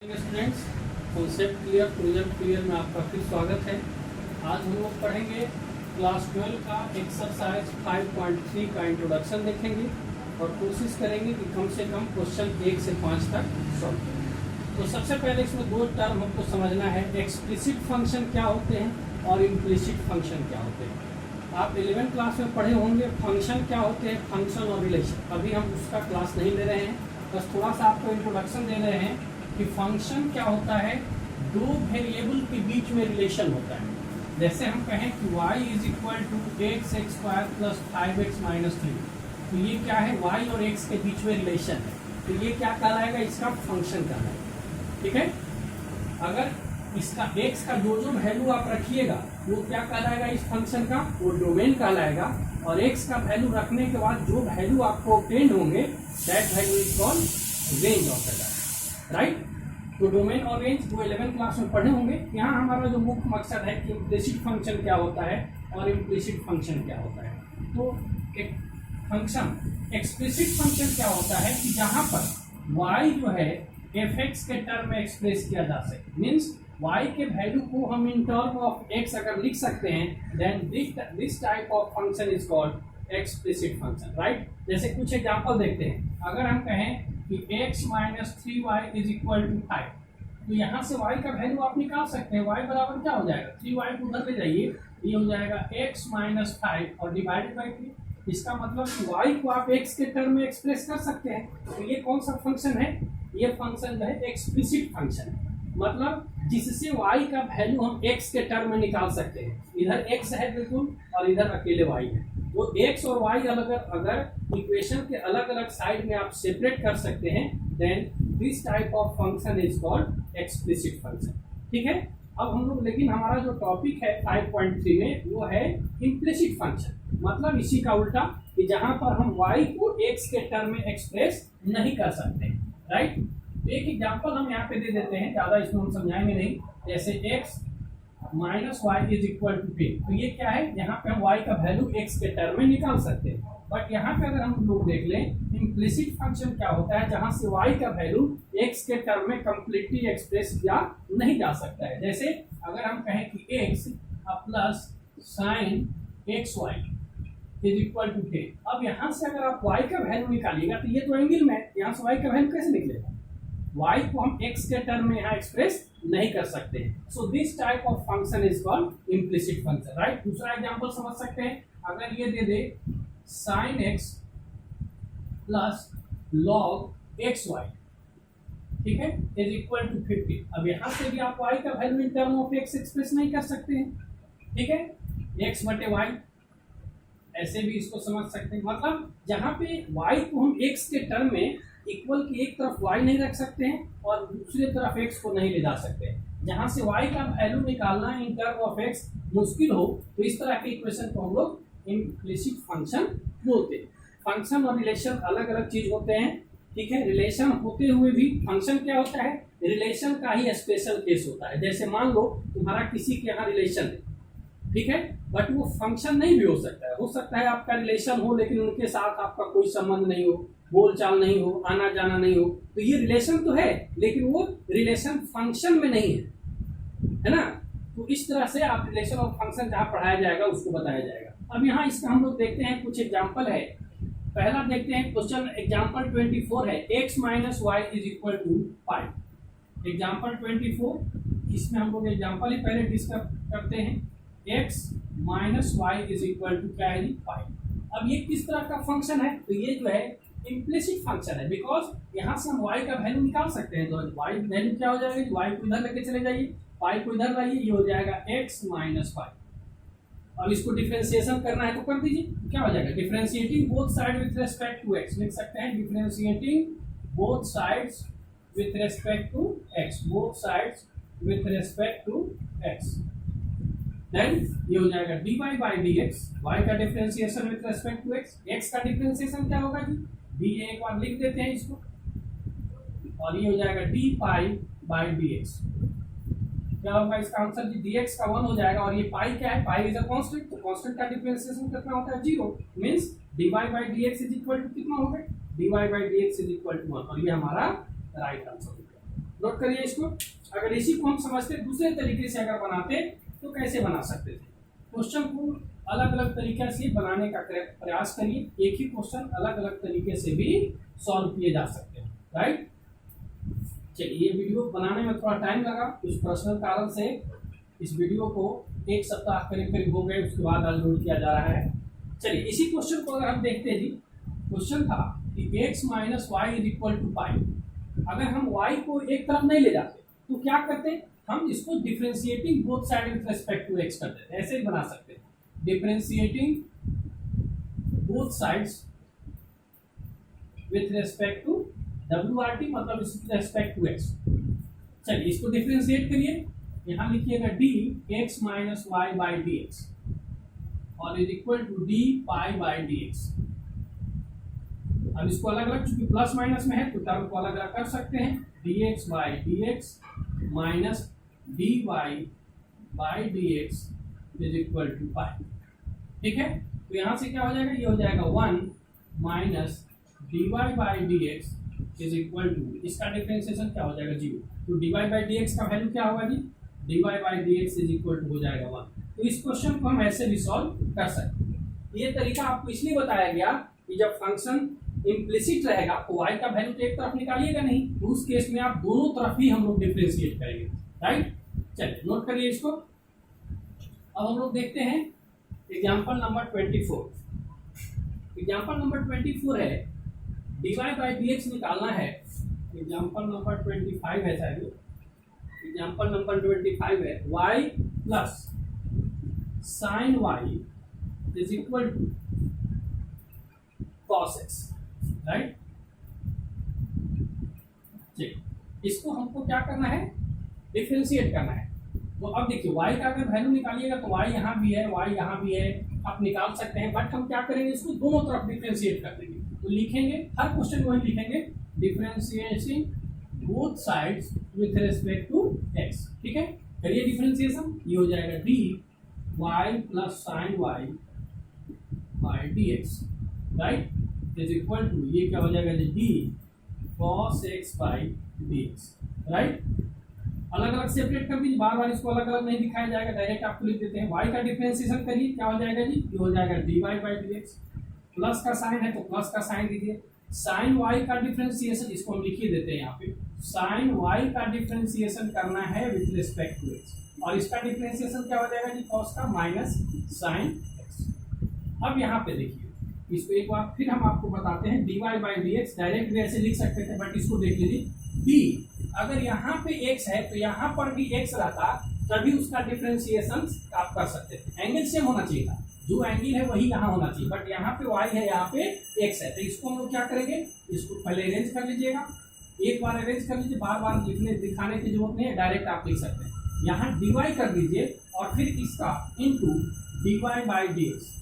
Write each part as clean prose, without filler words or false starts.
Students, concept clear project clear में आपका फिर स्वागत है। आज हम लोग पढ़ेंगे क्लास 12 का एक्सरसाइज 5.3 का इंट्रोडक्शन देखेंगे और कोशिश करेंगे कि कम से कम क्वेश्चन 1 से 5 तक सॉल्व करें। तो सबसे पहले इसमें दो टर्म हमको समझना है, एक्सप्लिसिट फंक्शन क्या होते हैं और इम्प्लिसिट फंक्शन क्या होते हैं। आप 11th क्लास में पढ़े होंगे फंक्शन क्या होते हैं, फंक्शन और रिलेशन। अभी हम उसका क्लास नहीं ले रहे हैं, बस थोड़ा सा आपको इंट्रोडक्शन दे रहे हैं कि फंक्शन क्या होता है। दो वेरिएबल के बीच में रिलेशन होता है। जैसे हम कहें कि y is equal to X X square plus 5x minus 3, तो ये क्या है, y और x के बीच में रिलेशन है, तो ये क्या कहलाएगा, इसका फंक्शन कहलाएगा। ठीक है, अगर इसका x का जो जो वैल्यू आप रखिएगा वो क्या कहलाएगा, इस फंक्शन का वो डोमेन कहलाएगा, और x का वैल्यू रखने के बाद जो वैल्यू आपको ऑब्टेन्ड होंगे that value is called range of the right. तो डोमेन और रेंज वो 11th क्लास में पढ़े होंगे। यहाँ हमारा जो मुख्य मकसद है कि इम्प्लिसिट फंक्शन क्या होता है और इम्प्लिसिट फंक्शन क्या होता है। तो एक फंक्शन एक्सप्लिसिट फंक्शन क्या होता है कि जहाँ पर y जो है f(x) के टर्म में एक्सप्रेस किया जा सके, मीन्स y के वैल्यू को हम इन टर्म ऑफ x अगर लिख सकते हैं, then this type of function is called explicit function right. जैसे कुछ एग्जांपल देखते हैं, अगर हम कहें कि x minus 3y is equal to 5, तो यहाँ से y का वैल्यू आप निकाल सकते हैं। y बराबर क्या हो जाएगा, 3y को उधर ले जाइए, ये हो जाएगा x माइनस 5 और डिवाइडेड बाई 3। इसका मतलब कि y को आप x के टर्म में एक्सप्रेस कर सकते हैं। तो ये कौन सा फंक्शन है, ये फंक्शन जो है एक्सप्लिसिट फंक्शन है, मतलब जिससे y का वैल्यू हम x के टर्म में निकाल सकते हैं। इधर x है बिल्कुल और इधर अकेले y है, वो x और y अगर इक्वेशन के अलग अलग साइड में आप सेपरेट कर सकते हैं, then this type of function is called explicit function. ठीक है, अब हम लोग लेकिन हमारा जो टॉपिक है 5.3 में वो है इम्प्लिसिट फंक्शन, मतलब इसी का उल्टा कि जहां पर हम y को x के टर्म में एक्सप्रेस नहीं कर सकते राइट। एक एग्जांपल हम यहाँ पे दे देते हैं, ज्यादा इसमें हम समझाएंगे नहीं। जैसे x minus Y is equal to 10, तो ये क्या है, यहाँ पे हम y का वैल्यू x के टर्म में निकाल सकते हैं। बट यहाँ पे अगर हम लोग देख लें इम्प्लिसिट फंक्शन क्या होता है, जहाँ से y का वैल्यू x के टर्म में कंप्लीटली एक्सप्रेस किया नहीं जा सकता है। जैसे अगर हम कहें कि x plus sine xy is equal to 10, अब यहाँ से अगर आप y का वैल्यू निकालिएगा तो ये तो एंगल में है, यहाँ से y का वैल्यू कैसे निकलेगा, y को हम x के टर्म में यहाँ एक्सप्रेस नहीं कर सकते। So this type of function is called implicit function right. दूसरा एग्जांपल समझ सकते हैं, अगर ये दे दे sin x plus log xy, ठीक है, इज इक्वल टू 50। अब यहाँ से भी आप y का value in term of x express नहीं कर सकते हैं, ठीक है, x बटे y, ऐसे भी इसको समझ सकते हैं। मतलब जहाँ पे y को हम x के टर्म में इक्वल की एक तरफ y नहीं रख सकते हैं और दूसरी तरफ x को नहीं ले जा सकते हैं। जहाँ से y का वैल्यू निकालना इन टर्म ऑफ x मुश्किल हो, तो इस तरह के इक्वेशन को हम लोग इम्प्लिसिट फंक्शन बोलते हैं। फंक्शन और रिलेशन अलग अलग चीज होते हैं, ठीक है। रिलेशन होते हुए भी फंक्शन क्या होता है, रिलेशन का ही स्पेशल केस होता है। जैसे मान लो तुम्हारा किसी के यहाँ रिलेशन है, ठीक है, बट वो फंक्शन नहीं भी हो सकता है आपका रिलेशन हो लेकिन उनके साथ आपका कोई संबंध नहीं हो, बोल चाल नहीं हो, आना जाना नहीं हो, तो ये रिलेशन तो है लेकिन वो रिलेशन फंक्शन में नहीं है ना। तो इस तरह से आप रिलेशन और फंक्शन जहाँ पढ़ाया जाएगा उसको बताया जाएगा। अब यहाँ इसका हम लोग देखते हैं, कुछ एग्जाम्पल है। पहला देखते हैं क्वेश्चन एग्जाम्पल 24 है, x minus Y is equal to 5। Example 24, इसमें हम लोग एग्जाम्पल ही पहले डिस्कस करते हैं। x minus Y is equal to क्या है, 5। अब ये किस तरह का फंक्शन है, तो ये जो है इम्प्लिसिट फंक्शन है, बिकॉज यहाँ से हम y का वैल्यू निकाल सकते हैं। तो y वैल्यू क्या हो जाएगा, y को इधर लेके चले जाइए, y को इधर लाइए, ये हो जाएगा x माइनस 5। अब इसको डिफरेंशिएशन करना है तो कर दीजिए, क्या हो जाएगा, differentiating both side with respect to x, लिख सकते हैं differentiating both sides with respect to x, both sides with respect to x, then ये हो जाएगा dy बाई dx, y का differentiation with respect to x, x का differentiation क्या होगा जी, d एक बार लिख देते हैं इसको, और ये हो जाएगा dy बाई dx। क्या होगा इसका आंसर जी, dx का 1 हो जाएगा, और ये पाई क्या है, पाई इज अ कांस्टेंट, तो कांस्टेंट का डिफरेंशिएशन कितना होता है, 0, means dy by dx is equal to कितना हो गया, dy by dx is equal to 1, और ये हमारा राइट आंसर हो गया। नोट करिए इसको। अगर इसी को हम समझते दूसरे तरीके से अगर बनाते तो कैसे बना सकते थे। क्वेश्चन को अलग अलग तरीके से बनाने का प्रयास करिए, एक ही क्वेश्चन अलग अलग तरीके से भी सॉल्व किए जा सकते हैं, राइट। चलिए, ये वीडियो बनाने में थोड़ा टाइम लगा, कुछ पर्सनल कारण से इस वीडियो को एक सप्ताह करीब करीब हो गए, उसके बाद अपलोड किया जा रहा है। चलिए, इसी क्वेश्चन को अगर हम देखते हैं जी, क्वेश्चन था कि x minus Y is equal to pi. अगर हम y को एक तरफ नहीं ले जाते तो क्या करते, हम इसको differentiating both side with respect to x कर देते, ऐसे ही बना सकते हैं, differentiating both sides with respect to WRT, मतलब विथ रिस्पेक्ट टू x। चलिए, इसको डिफरेंशिएट करिए, यहाँ लिखिएगा dx minus y by d x और is equal to d pi by d x. अब इसको अलग अलग, चूंकि प्लस माइनस में है तो टर्म को अलग अलग कर सकते हैं, dx by d x minus dy by d x is equal to pi. ठीक है, तो यहाँ से क्या हो जाएगा, ये हो जाएगा 1 minus dy by d x is equal to, इसका डिफरेंशिएशन क्या हो जाएगा 0। तो dy बाई डी एक्स का वैल्यू क्या होगा जी, dy by d x is equal to हो जाएगा 1। तो इस क्वेश्चन को हम ऐसे भी सॉल्व कर सकते हैं। ये तरीका आपको इसलिए बताया गया कि जब फंक्शन इम्प्लिसिट रहेगा तो y का वैल्यू तो एक तरफ निकालिएगा नहीं, तो उस केस में आप दोनों तरफ ही हम लोग डिफरेंशिएट करेंगे, राइट। चलिए, नोट करिए इसको। अब हम लोग देखते हैं एग्जांपल नंबर 24। एग्जांपल नंबर 24 है dy बाई डी एक्स निकालना है। एग्जांपल नंबर 25 है शायद, एग्जांपल नंबर 25 है y plus sine y is equal to cos x, right. इसको हमको क्या करना है, डिफरेंशिएट करना है। तो अब देखिए, y का अगर वैल्यू निकालिएगा तो y यहाँ भी है, y यहाँ भी है, आप निकाल सकते हैं, बट हम क्या करेंगे, इसको दोनों तरफ डिफरेंशिएट कर देंगे। तो लिखेंगे, हर क्वेश्चन को हम लिखेंगे differentiating both sides with respect to x। ठीक है, करिए डिफरेंशिएशन, ये हो जाएगा dy plus sine y by d x, right, is equal to, ये क्या हो जाएगा d cos x by d x, right. अलग अलग सेपरेट कर दीजिए, बार बार इसको अलग अलग नहीं दिखाया जाएगा, डायरेक्ट आपको लिख देते हैं। y का डिफरेंशिएशन करिए, क्या हो जाएगा जी, ये हो जाएगा dy by d x, plus का साइन है तो प्लस का साइन दीजिए, साइन y का डिफरेंशिएशन इसको हम लिख ही देते हैं यहाँ पे, साइन y का डिफरेंशिएशन करना है विथ रिस्पेक्ट टू x, और इसका डिफरेंशिएशन क्या हो जाएगा जी, cos का माइनस साइन x। अब यहाँ पे देखिए, इसको एक बार फिर हम आपको बताते हैं, dy by d x direct भी ऐसे लिख सकते थे, बट इसको देख लीजिए, d अगर यहाँ पे x है तो यहाँ पर भी x रहता, तभी उसका डिफरेंशिएशन आप कर सकते थे। एंगल सेम होना चाहिए था, जो एंगल है वही यहाँ होना चाहिए, बट यहाँ पे y है, यहाँ पे x है, तो इसको हम लोग क्या करेंगे, इसको पहले अरेंज कर लीजिएगा, एक बार अरेंज कर लीजिए, बार बार लिखने दिखाने की जरूरत नहीं है, डायरेक्ट आप लिख सकते हैं। यहाँ dy कर दीजिए और फिर इसका into dy by d x.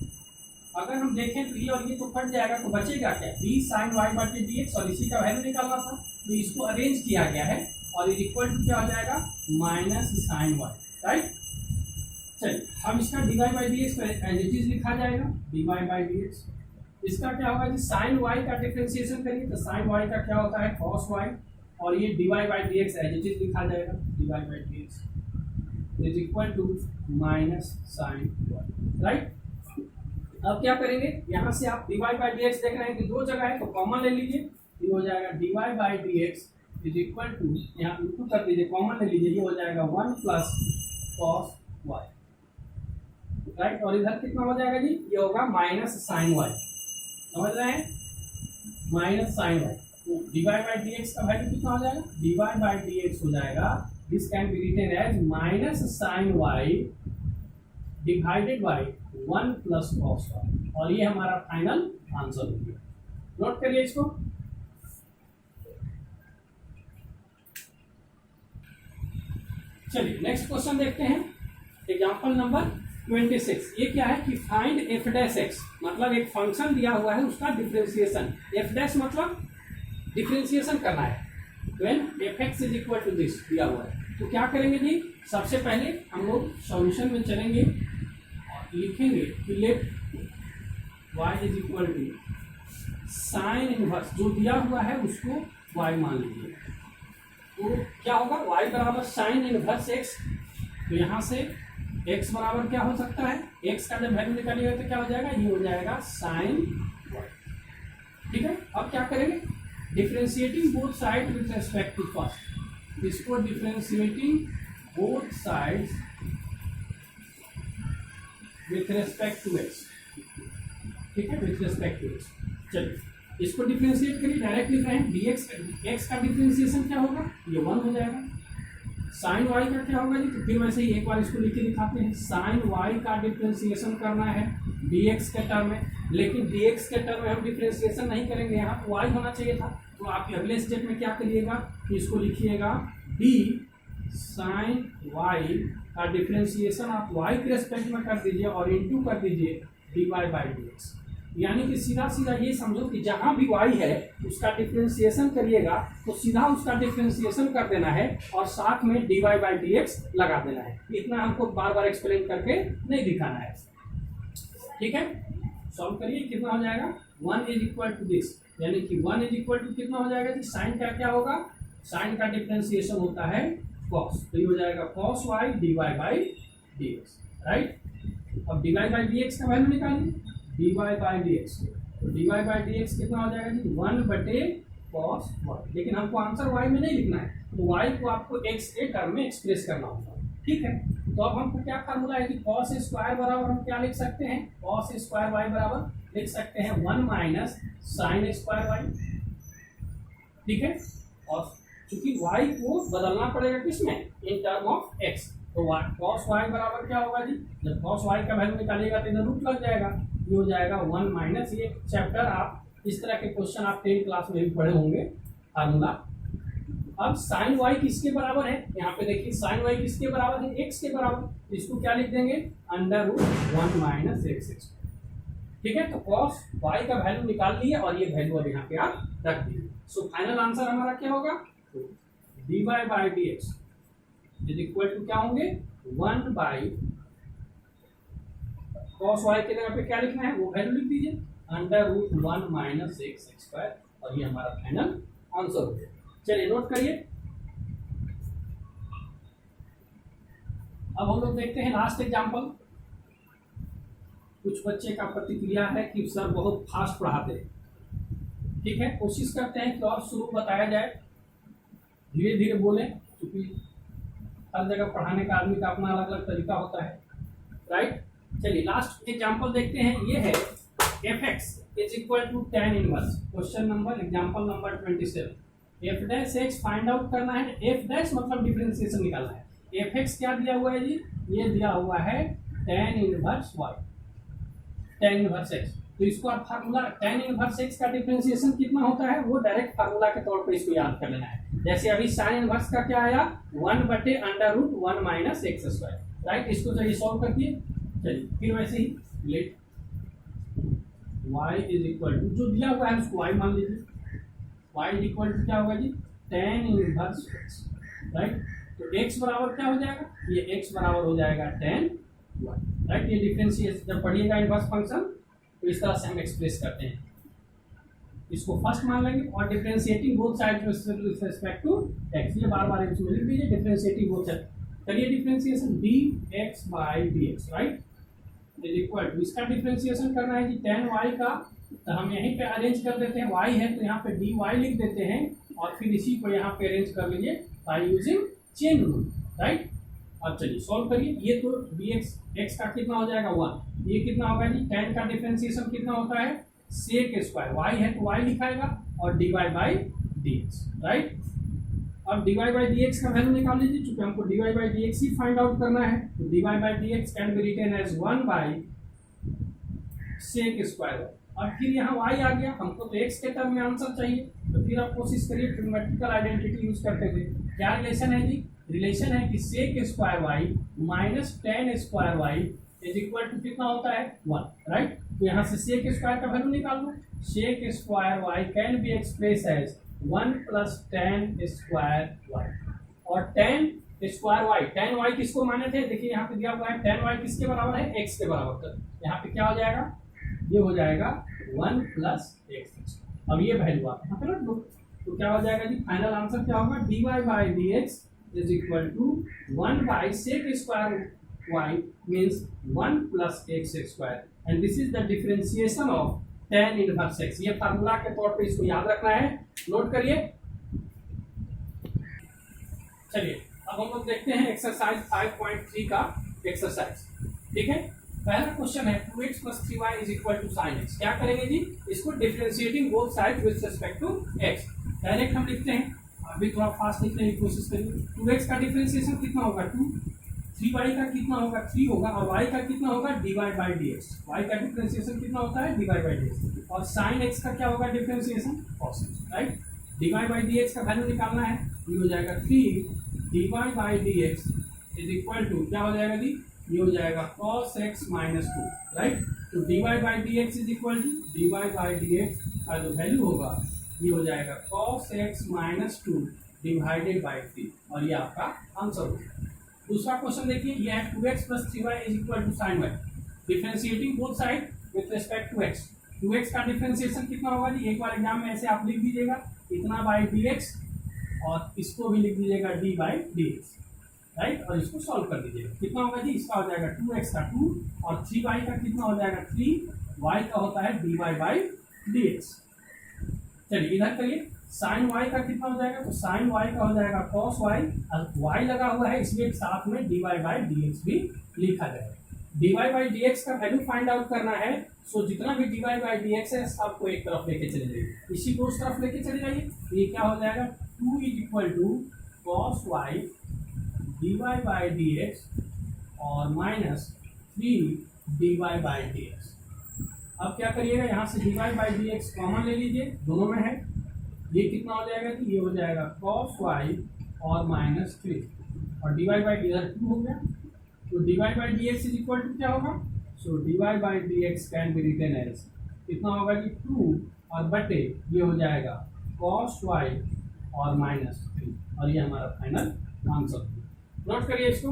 अगर हम देखें तो ये और ये तो कट जाएगा, तो बचेगा क्या, d sine y by d x, और इसी का वैल्यू निकालना था, तो इसको अरेंज किया गया है और इज इक्वल टू क्या हो जाएगा, माइनस साइन वाई, राइट। चलिए, अब इसका dy by d x as it is लिखा जाएगा, dy बाई डी एक्स। इसका क्या होगा जी, साइन वाई का डिफरेंशिएशन करिए, तो साइन वाई का क्या होता है, कॉस वाई, और ये dy by d x as it is लिखा जाएगा, dy by d x is equal to minus sine y, right. अब क्या करेंगे, यहाँ से आप dy बाई डी एक्स देख रहे हैं कि दो जगह है, तो कॉमन ले लीजिए, ये हो जाएगा dy by d x is equal to, यहाँ इंटू कर दीजिए, कॉमन ले लीजिए, ये हो जाएगा 1 प्लस कॉस वाई, राइट। और इधर कितना हो जाएगा जी, ये होगा माइनस साइन वाई, समझ रहे हैं, माइनस साइन वाई। तो dy बाई डी एक्स का वैल्यू कितना हो जाएगा, dy बाई डी एक्स हो जाएगा, this can be written as minus sine y divided by 1 plus cos y, और ये हमारा फाइनल आंसर हो गया। नोट करिए इसको। चलिए, नेक्स्ट क्वेश्चन देखते हैं, एग्जांपल नंबर 26। ये क्या है कि फाइंड एफ डैश एक्स, मतलब एक फंक्शन दिया हुआ है, उसका डिफरेंशिएशन, एफ डैश मतलब डिफरेंशिएशन करना है, when f x is equal to this दिया हुआ है। तो क्या करेंगे जी, सबसे पहले हम लोग सॉल्यूशन में चलेंगे और लिखेंगे कि let y is equal to sine inverse, जो दिया हुआ है उसको y मान लीजिए, तो क्या होगा, y बराबर साइन इनवर्स x। तो यहाँ से x बराबर क्या हो सकता है, x का जब वैल्यू निकालिएगा तो क्या हो जाएगा, ये हो जाएगा साइन y। ठीक है, अब क्या करेंगे, differentiating both side with respect to first, इसको differentiating both sides with respect to x। ठीक है, विथ रेस्पेक्ट टू x। चलिए इसको डिफ्रेंशिएट करिए, डायरेक्ट लिख रहे हैं dx, x का डिफ्रेंशिएशन क्या होगा, ये 1 हो जाएगा। साइन y का क्या होगा जी, तो फिर वैसे ही एक बार इसको लिख के दिखाते हैं। साइन y का डिफ्रेंशिएशन करना है dx के टर्म में, लेकिन dx के टर्म में हम डिफ्रेंशिएशन नहीं करेंगे, यहाँ y होना चाहिए था। तो आप अगले स्टेप में क्या करिएगा, इसको लिखिएगा d साइन y का डिफ्रेंशिएशन आप y के रेस्पेक्ट में कर दीजिए और इंटू कर दीजिए dy बाई dx। यानी कि सीधा सीधा ये समझो कि जहां भी y है उसका डिफरेंशिएशन करिएगा तो सीधा उसका डिफरेंशिएशन कर देना है और साथ में dy बाई dx लगा देना है। इतना हमको बार बार एक्सप्लेन करके नहीं दिखाना है। ठीक है, सॉल्व करिए, कितना हो जाएगा, 1 इज इक्वल टू दिस, यानी कि 1 इज इक्वल टू कितना हो जाएगा जी, साइन का क्या होगा, साइन का डिफरेंशिएशन होता है cos, तो ये हो जाएगा cos y dy by dx। Right, अब dy बाई dx का वैल्यू निकालिए, dy बाई dx, तो dy बाई dx कितना हो जाएगा जी, 1 बटे cos y। लेकिन हमको आंसर y में नहीं लिखना है, तो y को आपको x के टर्म में एक्सप्रेस करना होगा। ठीक है, तो अब हमको क्या फार्मूला है कि cos स्क्वायर बराबर हम क्या लिख सकते हैं, cos स्क्वायर y बराबर लिख सकते हैं 1 माइनस साइन स्क्वायर y। ठीक है, और चूंकि y को बदलना पड़ेगा किसमें, इन टर्म ऑफ x, तो cos y बराबर क्या होगा जी, जब cos y का वैल्यू निकालिएगा तो इधर रूट लग जाएगा, ये हो जाएगा 1 माइनस, ये चैप्टर आप इस तरह के क्वेश्चन आप 10th क्लास में भी पढ़े होंगे फार्मूला। अब साइन y किसके बराबर है, यहाँ पे देखिए साइन y किसके बराबर है, x के बराबर, इसको क्या लिख देंगे, अंडर रूट 1 माइनस x। ठीक है, तो cos y का वैल्यू निकाल लिए और ये वैल्यू अब यहाँ पे आप रख दीजिए। सो फाइनल आंसर हमारा क्या होगा, dy by dx is equal to क्या होंगे, 1 बाई cos y के जगह पे क्या लिखना है वो वैल्यू लिख दीजिए, under root 1 minus x square, और ये हमारा फाइनल आंसर हो गया। चलिए नोट करिए। अब हम लोग देखते हैं लास्ट एग्जांपल। कुछ बच्चे का प्रतिक्रिया है कि सर बहुत फास्ट पढ़ाते हैं। ठीक है, कोशिश करते हैं कि और शुरू बताया जाए, धीरे धीरे बोलें, क्योंकि हर जगह पढ़ाने का आदमी का अपना अलग अलग तरीका होता है। राइट, चलिए लास्ट एग्जांपल देखते हैं। ये है fx is equal to tan inverse, question number example number 27। f dash x find out करना है, f डैश मतलब डिफरेंशिएशन निकालना है। fx क्या दिया हुआ है जी, ये दिया हुआ है tan inverse y, tan inverse x। तो इसको आप फार्मूला tan इनवर्स x का डिफरेंशिएशन कितना होता है वो डायरेक्ट फार्मूला के तौर पे इसको याद कर लेना है। जैसे अभी sin इनवर्स का क्या आया, 1 बटे under root 1 minus x square. Right, इसको चलिए सॉल्व करके, चलिए फिर वैसे ही let y is equal to जो दिया हुआ है उसको y मान लीजिए, y इज इक्वल टू क्या होगा जी, tan इनवर्स x। राइट, तो x बराबर क्या हो जाएगा, ये x बराबर हो जाएगा tan y। राइट, ये डिफरेंशिएशन जब पढ़िएगा इनवर्स फंक्शन तो इस तरह से हम एक्सप्रेस करते हैं, इसको फर्स्ट मान लेंगे और differentiating both sides with respect to x, ये बार बार इसमें लिख दीजिए, डिफरेंशिएटिंग बोथ साइड करिए, differentiation dx by dx। Right, is equal to, इसका डिफरेंशिएशन करना है जी tan y का, तो हम यहीं पे अरेंज कर देते हैं, y है तो यहाँ पे dy लिख देते हैं और फिर इसी को यहाँ पे अरेंज कर लीजिए by using chain rule. Right, अब चलिए सॉल्व करिए। ये तो dx x का कितना हो जाएगा 1, ये कितना होगा जी, tan का डिफरेंशिएशन कितना होता है sec स्क्वायर, y है तो y लिखाएगा और dy बाई dx। राइट, अब dy बाई dx का वैल्यू निकाल लीजिए, चूंकि हमको dy बाई dx ही फाइंड आउट करना है, तो dy by dx can be written as 1 by sec square. और फिर यहाँ y आ गया, हमको तो x के टर्म में आंसर चाहिए, तो फिर आप कोशिश करिए ट्रिग्नोमेट्रिकल आइडेंटिटी यूज करते हुए। क्या रिलेशन है जी, रिलेशन है कि sec square y minus tan square y is equal to कितना होता है 1। राइट, तो यहाँ से sec स्क्वायर का वैल्यू निकाल लो, sec square y can be express as 1 plus tan square y, और tan square y, tan y किसको माने थे, देखिए यहाँ पे दिया हुआ है tan y किसके बराबर है, x के बराबर। तो यहाँ पे क्या हो जाएगा, ये हो जाएगा 1 प्लस x। अब ये वैल्यू आप यहाँ पे रख दो, तो क्या हो जाएगा जी, फाइनल आंसर क्या होगा, dy by d x is equal to 1 by sec square y means 1 plus x square, and this is the differentiation of tan inverse x। ये फार्मूला के तौर पे इसको याद रखना है, नोट करिए। चलिए अब हम लोग देखते हैं एक्सरसाइज 5.3 का एक्सरसाइज। ठीक है, पहला क्वेश्चन है 2x plus 3y is equal to sin x। क्या करेंगे जी, इसको differentiating both side with respect to x। Direct हम लिखते हैं, अभी थोड़ा फास्ट लिखने की कोशिश करिए। 2x का डिफरेंशिएशन कितना होगा 2, 3y का कितना होगा 3 होगा, और y का कितना होगा dy बाई dx। y का डिफरेंशिएशन कितना होता है dy बाई dx, और sin x का क्या होगा differentiation cos x, right. dy by dx का वैल्यू निकालना है, ये हो जाएगा 3 dy by dx is equal to क्या हो जाएगा जी, ये हो जाएगा cos x माइनस 2, राइट। तो dy by dx is equal to dy by dx का जो वैल्यू होगा ये हो जाएगा cos x minus 2 divided by 3, और ये आपका आंसर होगा। दूसरा क्वेश्चन देखिए, ये है 2x plus 3y is equal to sin y, differentiating both side with respect to x। 2x का डिफरेंशिएशन कितना होगा जी, एक बार एग्जाम में ऐसे आप लिख दीजिएगा इतना बाई dx, और इसको भी लिख दीजिएगा d बाई dx, राइट, और इसको सॉल्व कर दीजिएगा। कितना होगा जी, इसका हो जाएगा 2x का 2, और 3y का कितना हो जाएगा 3, y का होता है dy बाई dx। चलिए इधर करिए, साइन y का कितना हो जाएगा, तो साइन y का हो जाएगा cos y, और y लगा हुआ है इसलिए साथ में dy बाई dx भी लिखा जाएगा। dy बाई dx का वैल्यू फाइंड आउट करना है, सो जितना भी dy बाई dx है सबको एक तरफ लेके चले जाइए, इसी को उस तरफ लेके चले जाइए। ये क्या हो जाएगा 2 is equal to cos y dy by dx और माइनस 3 dy बाई dx। अब क्या करिएगा, यहाँ से dy बाई dx कॉमन ले लीजिए, दोनों में है, ये कितना हो जाएगा कि ये हो जाएगा cos y और माइनस 3, और dy बाई इधर 2 हो गया, तो dy by dx is equal to क्या होगा, so dy by dx can be written as कितना होगा कि 2 और बटे ये हो जाएगा cos y और माइनस 3, और ये हमारा फाइनल आंसर। नोट करिए इसको।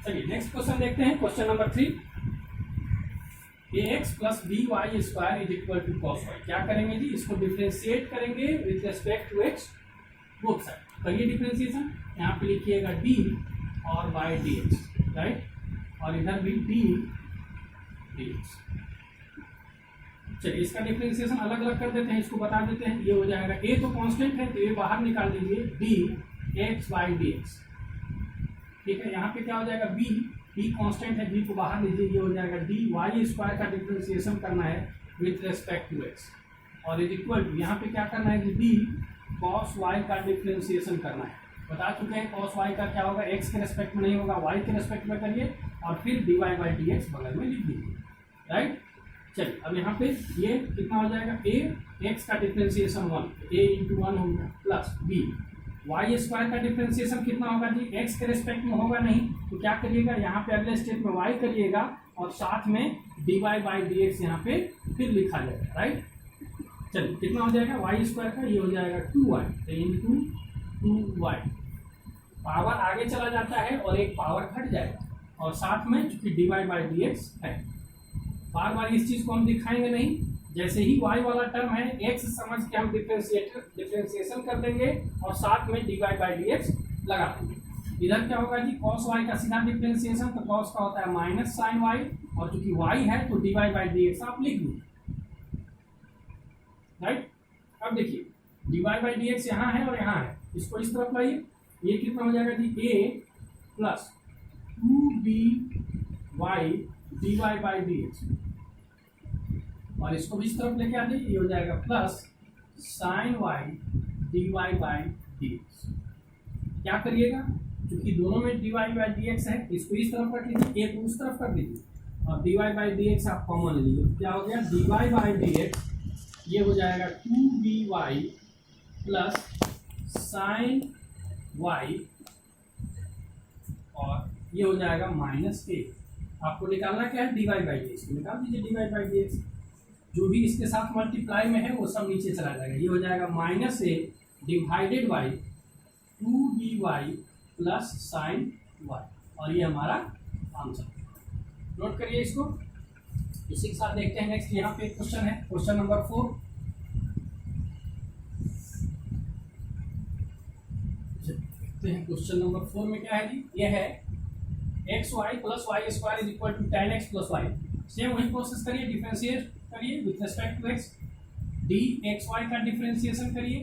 चलिए नेक्स्ट क्वेश्चन देखते हैं, question number 3, ax plus b y square is equal to cos y. क्या करेंगे जी, इसको डिफ्रेंशिएट करेंगे with respect to x both side. करिए डिफ्रेंशिएशन, यहाँ पे लिखिएगा d और बाई डी एक्स, राइट, और इधर भी d dx। चलिए इसका डिफ्रेंशिएशन अलग अलग कर देते हैं, इसको बता देते हैं। ये हो जाएगा a तो कांस्टेंट है तो ये बाहर निकाल दीजिए d x by d x, ठीक है। यहाँ पे क्या हो जाएगा b कांस्टेंट है, b को बाहर लीजिए, ये हो जाएगा dy स्क्वायर का डिफरेंशिएशन करना है विथ रेस्पेक्ट टू x, और इज इक्वल टू यहाँ पे क्या करना है कि d cos y का डिफरेंशिएशन करना है। बता चुके हैं cos y का क्या होगा, x के रेस्पेक्ट में नहीं होगा, y के रेस्पेक्ट में करिए, और फिर dy बाई dx बगल में लिख दीजिए, राइट। चलिए अब यहाँ पे ये कितना हो जाएगा, a x का डिफरेंशिएशन 1, a इंटू 1 हो गया, प्लस b वाई स्क्वायर का डिफरेंशिएशन कितना होगा जी, x के रेस्पेक्ट में होगा नहीं, तो क्या करिएगा, यहाँ पे अगले स्टेप में y करिएगा, और साथ में dy बाई dx यहाँ पे फिर लिखा जाएगा, राइट। चलिए कितना हो जाएगा वाई स्क्वायर का, ये हो जाएगा 2y इंटू 2y, पावर आगे चला जाता है और एक पावर घट जाएगा, और साथ में चूंकि dy बाई dx है। बार बार इस चीज़ को हम दिखाएंगे नहीं, जैसे ही y वाला टर्म है x समझ के हम डिफरेंशिएशन कर देंगे, और साथ में dy बाई dx लगा देंगे। इधर क्या होगा जी, cos y का सीधा डिफरेंशिएशन, तो cos का होता है माइनस साइन y, और चूंकि y है तो dy बाई dx आप लिख दीजिए, राइट। अब देखिए dy बाई dx यहाँ है और यहाँ है, इसको इस तरफ लाइए, ये कितना हो जाएगा जी, a plus 2by dy by dx, और इसको भी इस तरफ लेके आ जाइए, ये हो जाएगा plus sign y dy by dx। क्या करिएगा, क्योंकि दोनों में dy बाई dx है, इसको इस तरफ रख लीजिए, एक उस तरफ कर दीजिए, और dy बाई dx आप कॉमन ले लीजिए, क्या हो गया dy बाई dx, ये हो जाएगा 2by प्लस साइन y, और ये हो जाएगा माइनस a। आपको निकालना क्या है, dy बाई dx, निकाल दीजिए dy बाई dx, जो भी इसके साथ मल्टीप्लाई में है वो सब नीचे चला जाएगा, ये हो जाएगा minus a divided by 2dy plus sign y, और ये हमारा आंसर। नोट करिए इसको। इसी के साथ देखते हैं नेक्स्ट, यहाँ पे क्वेश्चन है, क्वेश्चन नंबर 4, देखते हैं क्वेश्चन नंबर 4 में क्या है जी। ये है x y plus y square is equal to 10x plus y. Same वही प्रोसेस करिए, डिफरेंशिएट करिए with respect to x. D x y का डिफरेंशिएशन करिए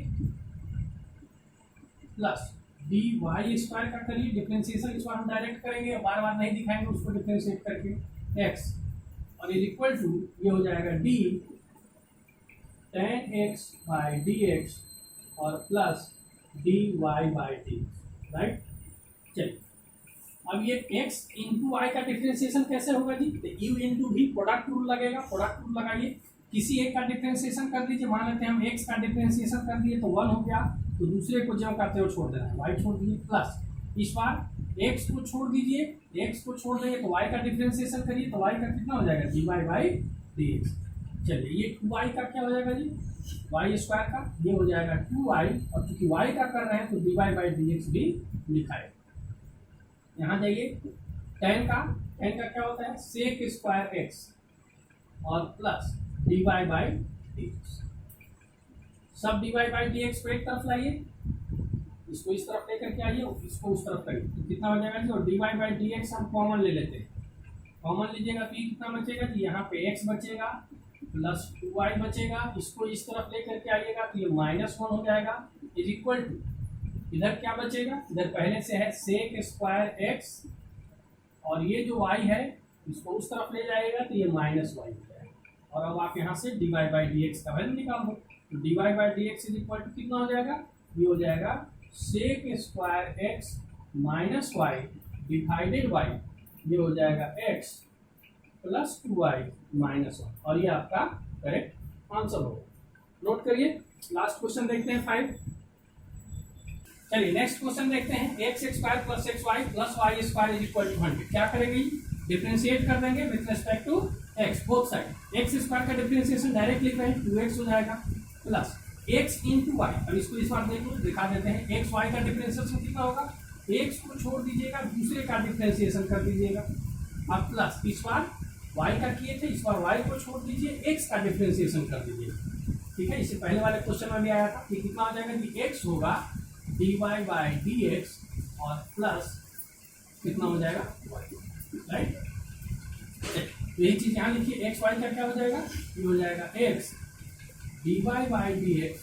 प्लस डी वाई स्क्वायर का करिए डिफरेंशिएशन। इस बार हम डायरेक्ट करेंगे, बार बार नहीं दिखाएंगे उसको डिफरेंशिएट करके एक्स, और इज इक्वल टू ये हो जाएगा d 10x by d x और plus d y by d, right. चलिए अब ये x इंटू वाई का डिफरेंशिएशन कैसे होगा जी। तो u इंटू भी प्रोडक्ट रूल लगेगा, प्रोडक्ट रूल लगाइए, किसी एक का डिफरेंशिएशन कर दीजिए। मान लेते हैं हम x का डिफरेंशिएशन कर दिए तो 1 हो गया, तो दूसरे को जो करते हो छोड़ देना है, y छोड़ दीजिए। प्लस इस बार x को छोड़ दीजिए, x को छोड़ देंगे तो y का डिफरेंशिएशन करिए तो y का कितना हो जाएगा dy बाई dx। चलिए ये 2y का क्या हो जाएगा जी, वाई स्क्वायर का ये हो जाएगा 2y, और चूंकि y का कर रहे हैं तो dy बाई dx भी लिखा है। यहाँ जाइए, tan का क्या होता है सेक स्क्वायर x और प्लस dy बाई dx। सब dy बाई dx को एक तरफ लाइए, इसको इस तरफ लेकर के आइए, इसको उस तरफ करिए तो कितना हो जाएगा जी। और dy बाई dx हम कॉमन ले लेते हैं, कॉमन लीजिएगा तो ये कितना बचेगा जी, यहाँ पे x बचेगा प्लस 2y बचेगा, इसको इस तरफ लेकर के आइएगा तो ये -1 हो जाएगा इज इक्वल टू, इधर क्या बचेगा, इधर पहले से है सेक स्क्वायर x और ये जो y है इसको उस तरफ ले जाएगा तो ये -y हो जाएगा। और अब आप यहाँ से dy बाई dx का वैल्यू निकाल दो, तो dy by dx is equal to कितना हो जाएगा, ये हो जाएगा sec square x minus y divided by ये हो जाएगा x प्लस 2y माइनस 1, और ये आपका करेक्ट आंसर होगा। नोट करिए, लास्ट क्वेश्चन देखते हैं 5। चलिए नेक्स्ट क्वेश्चन देखते हैं, x square plus x y plus y square is equal to 100। क्या करेंगे, डिफरेंशिएट कर देंगे with respect to x both side. X square का डिफरेंशिएशन डायरेक्ट लिख रहे हैं 2x हो जाएगा प्लस x इंटू वाई। अब इसको इस बार देखो दिखा देते हैं, एक्स वाई का डिफरेंशिएशन कितना होगा, x को छोड़ दीजिएगा दूसरे का डिफरेंशिएशन कर दीजिएगा। अब प्लस इस बार y का किए थे, इस बार y को छोड़ दीजिए x का डिफरेंशिएशन कर दीजिए। ठीक है, इससे पहले वाले क्वेश्चन में भी आया था कि कितना हो जाएगा कि x होगा dy बाई dx और प्लस कितना हो जाएगा y, राइट। यही चीज यहाँ लिखिए, एक्स वाई का क्या हो जाएगा, ये हो जाएगा x dy बाई dx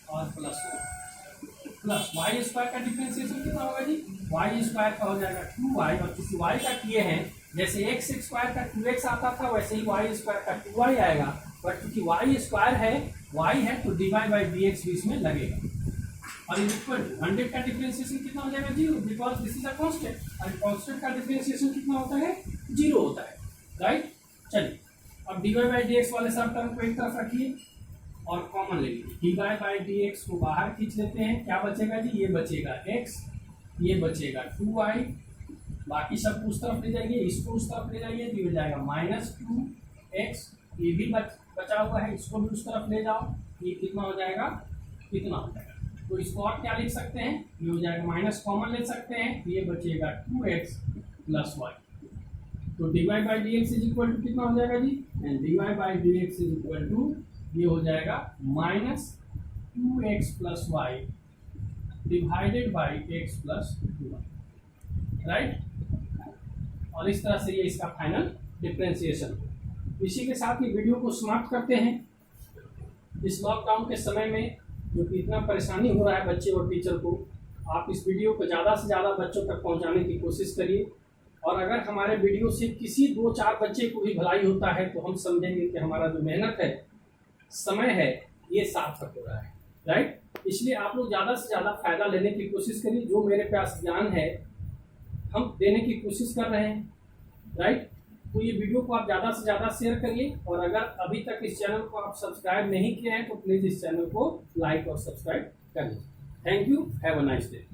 और प्लस वाई स्क्वायर का डिफरेंशिएशन कितना होगा जी, वाई स्क्वायर का हो जाएगा 2y, और किसी y का किए हैं जैसे एक्स स्क्वायर का 2x आता था वैसे ही वाई स्क्वायर का 2y आएगा, बट क्योंकि वाई स्क्वायर है y है तो dy बाई dx भी इसमें लगेगा। और इक्वल टू 100 का डिफरेंशिएशन कितना हो जाएगा 0, because this is a constant, और कांस्टेंट का डिफरेंशिएशन कितना होता है 0 होता है, राइट। चलिए अब dy बाई dx वाले सब टर्म को एक तरफ रखिए और कॉमन ले लीजिए, dy बाई dx को बाहर खींच लेते हैं, क्या बचेगा जी, ये बचेगा x, ये बचेगा 2y, बाकी सब उस तरफ ले जाइए, इसको उस तरफ ले जाइए तो ये हो जाएगा -2x, ये भी बचा हुआ है, इसको भी उस तरफ ले जाओ, ये कितना हो जाएगा, कितना हो जाएगा। तो इसको और क्या लिख सकते हैं, ये हो जाएगा माइनस कॉमन ले सकते हैं, ये बचेगा 2x प्लस y। तो dy by dx is equal to कितना हो जाएगा जी, and dy by dx is equal to ये हो जाएगा -2x plus y divided by x plus 2y, right. और इस तरह से ये इसका फाइनल डिफरेंशिएशन। इसी के साथ ही वीडियो को समाप्त करते हैं। इस लॉकडाउन के समय में जो कि इतना परेशानी हो रहा है बच्चे और टीचर को, आप इस वीडियो को ज़्यादा से ज़्यादा बच्चों तक पहुंचाने की कोशिश करिए, और अगर हमारे वीडियो से किसी 2-4 बच्चे को भी भलाई होता है तो हम समझेंगे कि हमारा जो मेहनत है, समय है, ये सार्थक हो रहा है, राइट। इसलिए आप लोग ज़्यादा से ज़्यादा फायदा लेने की कोशिश करिए, जो मेरे पास ज्ञान है हम देने की कोशिश कर रहे हैं, राइट। तो ये वीडियो को आप ज़्यादा से ज़्यादा शेयर करिए, और अगर अभी तक इस चैनल को आप सब्सक्राइब नहीं किए हैं तो प्लीज़ इस चैनल को लाइक और सब्सक्राइब कर लीजिए। Thank you, have a nice day.